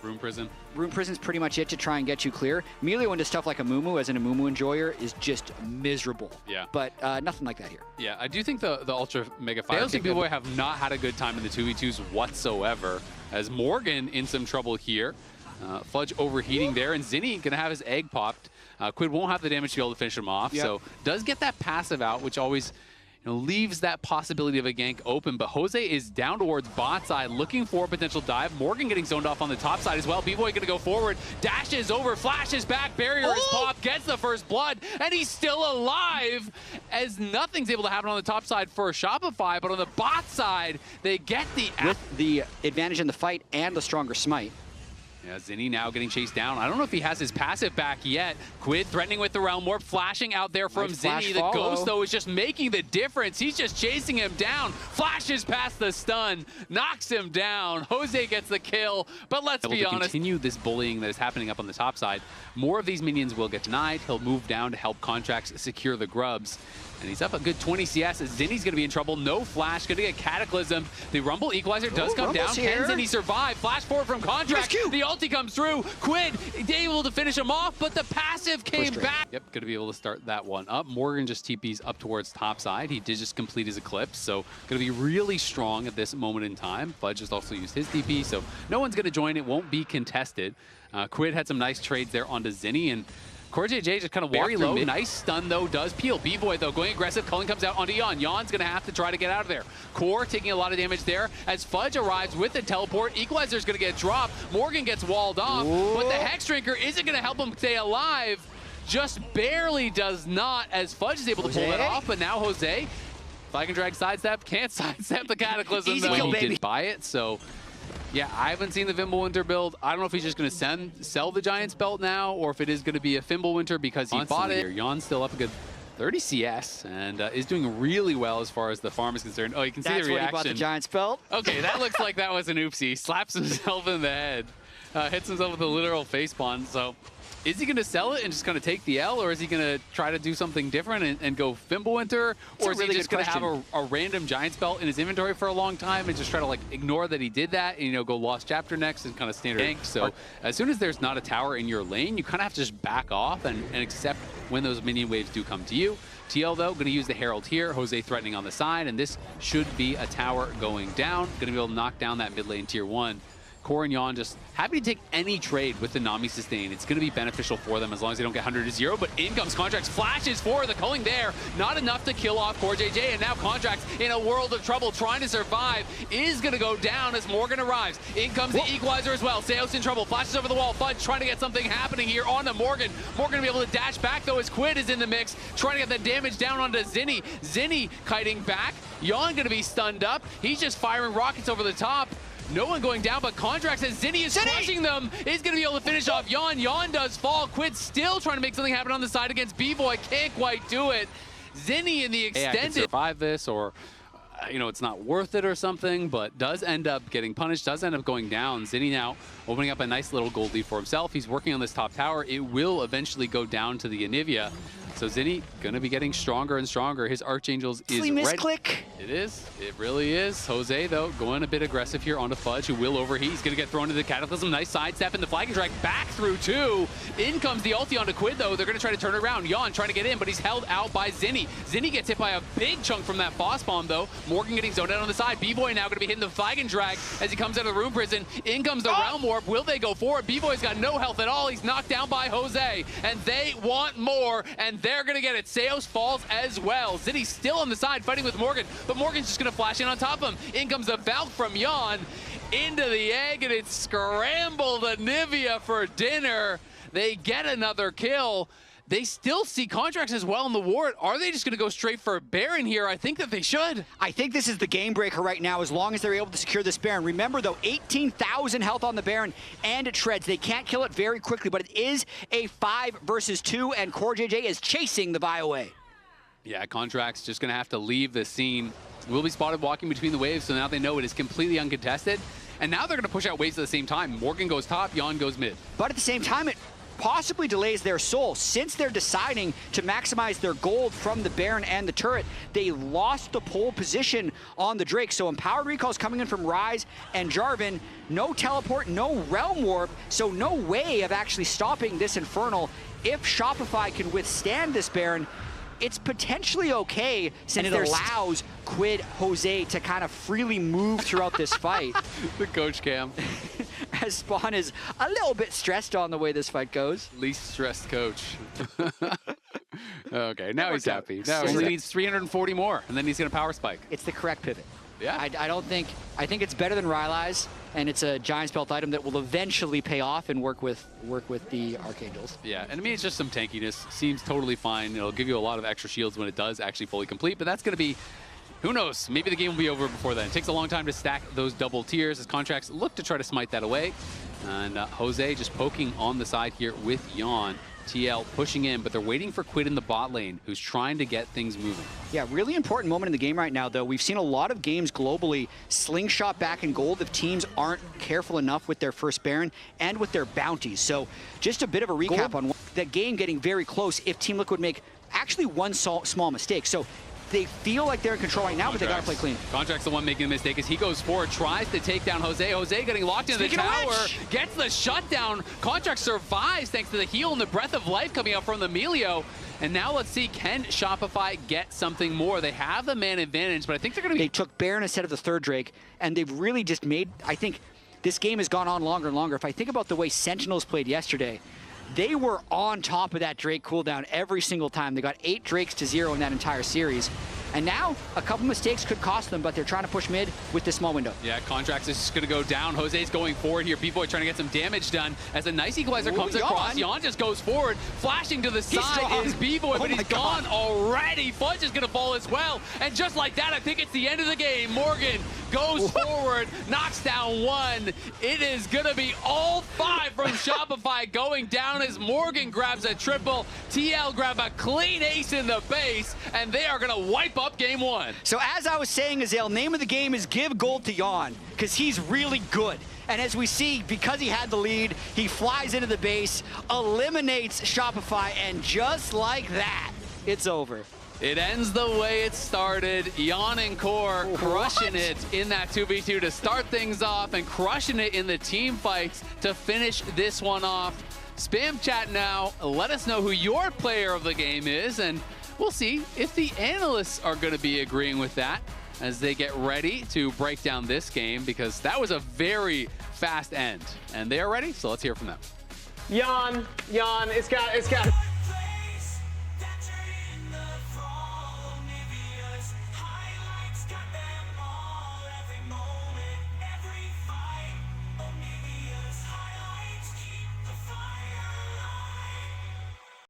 Room Prison. Room Prison's pretty much it to try and get you clear. Melio into stuff like a Mumu as an Amumu enjoyer is just miserable. Yeah. But nothing like that here. Yeah, I do think the Ultra Mega Fire B-Boy have not had a good time in the 2v2s whatsoever. As Morgan in some trouble here. Fudge overheating there, and Zinni gonna have his egg popped. Quid won't have the damage to be able to finish him off, so does get that passive out, which always leaves that possibility of a gank open. But Jose is down towards bot side, looking for a potential dive. Morgan getting zoned off on the top side as well. B-Boy gonna go forward, dashes over, flashes back, barrier is popped, gets the first blood, and he's still alive as nothing's able to happen on the top side for Shopify, but on the bot side, they get the... With the advantage in the fight and the stronger smite. Yeah, Zinni now getting chased down. I don't know if he has his passive back yet. Quid threatening with the Realm Warp, flashing out there from Zinni. The Ghost, though, is just making the difference. He's just chasing him down. Flashes past the stun, knocks him down. Jose gets the kill, but let's be honest. Continue this bullying that is happening up on the top side. More of these minions will get denied. He'll move down to help Contracts secure the grubs. And he's up a good 20 CS. Zinni's going to be in trouble. No flash. Going to get Cataclysm. The Rumble Equalizer does come down. Can Zinni survive? Flash forward from Contract. The ulti comes through. Quid able to finish him off, but the passive came back. Yep, going to be able to start that one up. Morgan just TPs up towards top side. He did just complete his Eclipse, so going to be really strong at this moment in time. Fudge just also used his TP, so no one's going to join. It won't be contested. Quid had some nice trades there onto Zinni, and CoreJJ just kind of walked low. Nice stun, though, does peel. B-Boy, though, going aggressive. Cullen comes out onto Yon. Yon's going to have to try to get out of there. Core taking a lot of damage there as Fudge arrives with the teleport. Equalizer's going to get dropped. Morgan gets walled off, but the Hex Drinker isn't going to help him stay alive. Just barely does not, as Fudge is able to pull that off, but now Jose, if I can drag sidestep, can't sidestep the Cataclysm. Easy kill, baby. He did buy it, so... Yeah, I haven't seen the Fimbulwinter build. I don't know if he's just going to sell the Giants belt now, or if it is going to be a Fimbulwinter because he bought it. Yon's still up a good 30 CS and is doing really well as far as the farm is concerned. Oh, you can see the reaction. That's when he bought the Giants belt? Okay, that looks like that was an oopsie. Slaps himself in the head. Hits himself with a literal facepalm. So is he going to sell it and just going to take the L, or is he going to try to do something different and go Fimbulwinter? Or is he just going to have a random Giants belt in his inventory for a long time and just try to like ignore that he did that and go Lost Chapter next and kind of standard gank? So as soon as there's not a tower in your lane, you kind of have to just back off and accept when those minion waves do come to you. TL, though, going to use the Herald here. Jose threatening on the side, and this should be a tower going down. Going to be able to knock down that mid lane tier 1. Core and Yon just happy to take any trade with the Nami sustain. It's going to be beneficial for them as long as they don't get 100 to 0. But in comes Contracts, flashes for the culling there. Not enough to kill off CoreJJ, and now Contracts in a world of trouble trying to survive is going to go down as Morgan arrives. In comes the Equalizer as well. Seos in trouble, flashes over the wall. Fudge trying to get something happening here onto Morgan. Morgan will be able to dash back though as Quid is in the mix, trying to get the damage down onto Zinni. Zinni kiting back. Yon going to be stunned up. He's just firing rockets over the top. No one going down, but Contracts as Zinni is crushing them. Is going to be able to finish off Yon. Yon does fall. Quid still trying to make something happen on the side against B-Boy. Can't quite do it. Zinni in the extended. Hey, I can survive this, or it's not worth it or something, but does end up getting punished, does end up going down. Zinni now opening up a nice little gold lead for himself. He's working on this top tower. It will eventually go down to the Onivia. So Zinni going to be getting stronger and stronger. His Archangels is ready. Misclick. It is. It really is. Jose, though, going a bit aggressive here onto Fudge, who will overheat. He's going to get thrown into the Cataclysm. Nice sidestep, and the flag and drag back through, too. In comes the ulti onto Quid, though. They're going to try to turn it around. Yon trying to get in, but he's held out by Zinni. Zinni gets hit by a big chunk from that boss bomb, though. Morgan getting zoned out on the side. B-Boy now going to be hitting the flag and drag as he comes out of the Room Prison. In comes the Realm Warp. Will they go for it? B-Boy's got no health at all. He's knocked down by Jose, and they want more, and they're going to get it. Seos falls as well. Zinni's still on the side fighting with Morgan, but Morgan's just going to flash in on top of him. In comes the Valk from Yon into the egg, and it's scrambled Onivia for dinner. They get another kill. They still see Contracts as well in the ward. Are they just going to go straight for Baron here? I think that they should. I think this is the game breaker right now, as long as they're able to secure this Baron. Remember, though, 18,000 health on the Baron, and it shreds. They can't kill it very quickly, but it is a 5 versus 2, and CoreJJ is chasing the Vi away. Yeah, Contracts just going to have to leave the scene. Will be spotted walking between the waves, so now they know it is completely uncontested. And now they're going to push out waves at the same time. Morgan goes top, Yon goes mid. But at the same time, possibly delays their soul. Since they're deciding to maximize their gold from the Baron and the turret, they lost the pole position on the Drake. So empowered recalls coming in from Ryze and Jarvan. No teleport, no Realm Warp, so no way of actually stopping this Infernal. If Shopify can withstand this Baron, it's potentially okay since it allows Quid Jose to kind of freely move throughout this fight. The coach cam. As Spawn is a little bit stressed on the way this fight goes. Least stressed coach. Okay, now he's happy. Now he needs 340 more, and then he's going to power spike. It's the correct pivot. Yeah. I think it's better than Rylai's, and it's a Giants Belt item that will eventually pay off and work with the Archangels. Yeah, and I mean, it's just some tankiness. Seems totally fine. It'll give you a lot of extra shields when it does actually fully complete, but that's going to be, who knows, maybe the game will be over before then. It takes a long time to stack those double tiers as contracts look to try to smite that away. And Jose just poking on the side here with Yawn. TL pushing in, but they're waiting for Quid in the bot lane, who's trying to get things moving. Yeah, really important moment in the game right now, though. We've seen a lot of games globally slingshot back in gold if teams aren't careful enough with their first Baron and with their bounties. So just a bit of a recap on that game getting very close if Team Liquid make actually one small mistake. So they feel like they're in control right now, but they gotta play clean. Contract's the one making the mistake as he goes forward, tries to take down Jose. Jose getting locked into the tower, gets the shutdown. Contract survives thanks to the heal and the breath of life coming out from the Melio. And now let's see, can Shopify get something more? They have the man advantage, but I think they're gonna be... They took Baron instead of the third Drake, and they've really just made, I think, this game has gone on longer and longer. If I think about the way Sentinels played yesterday, they were on top of that Drake cooldown every single time. They got 8 Drakes to 0 in that entire series. And now, a couple mistakes could cost them, but they're trying to push mid with this small window. Yeah, Contracts is just going to go down. Jose's going forward here. B-Boy trying to get some damage done as a nice equalizer comes across. Yawn just goes forward. Flashing to the side is B-Boy, but he's gone already. Fudge is going to fall as well. And just like that, I think it's the end of the game. Morgan goes forward, knocks down one. It is going to be all 5 from Shopify going down as Morgan grabs a triple. TL grab a clean ace in the base, and they are going to wipe up game 1. So as I was saying, Azale, name of the game is give gold to Yawn, because he's really good. And as we see, because he had the lead, he flies into the base, eliminates Shopify, and just like that, it's over. It ends the way it started. Yawn and Core crushing it in that 2v2 to start things off and crushing it in the team fights to finish this one off. Spam chat now. Let us know who your player of the game is, and we'll see if the analysts are going to be agreeing with that as they get ready to break down this game, because that was a very fast end. And they are ready, so let's hear from them. Yawn, it's got